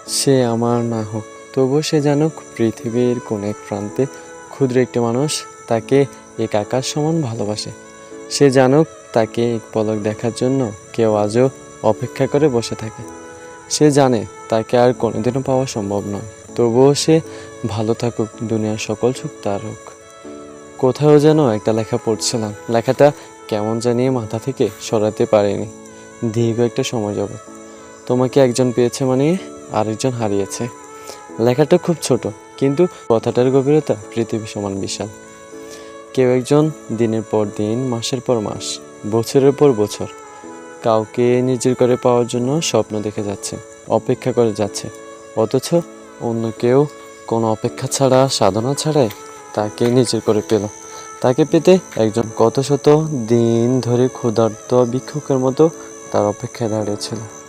সে আমার না হোক, তবুও সে জানুক পৃথিবীর কোন এক প্রান্তে ক্ষুদ্র একটি মানুষ তাকে এক আকাশ সমান ভালোবাসে। সে জানুক তাকে এক পলক দেখার জন্য কেউ আজও অপেক্ষা করে বসে থাকে। সে জানে তাকে আর কোনোদিনও পাওয়া সম্ভব নয়, তবুও সে ভালো থাকুক, দুনিয়ার সকল সুখ তার হোক। কোথাও যেন একটা লেখা পড়ছিলাম, লেখাটা কেমন জানিয়ে মাথা থেকে সরাতে পারিনি দীর্ঘ একটা সময় যাবত। তোমাকে একজন পেয়েছে মানে আরেকজন হারিয়েছে। লেখাটা খুব ছোট, কিন্তু কথাটার গভীরতা পৃথিবী সমান বিশাল। কেউ একজন দিনের পর দিন, মাসের পর মাস, বছরের পর বছর কাউকে নিজের করে পাওয়ার জন্য স্বপ্ন দেখে যাচ্ছে, অপেক্ষা করে যাচ্ছে। অথচ অন্য কেউ কোনো অপেক্ষা ছাড়া, সাধনা ছাড়াই তাকে নিজের করে পেল। তাকে পেতে একজন কত শত দিন ধরে ক্ষুধার্ত ভিক্ষুকের মতো তার অপেক্ষায় দাঁড়িয়েছিল।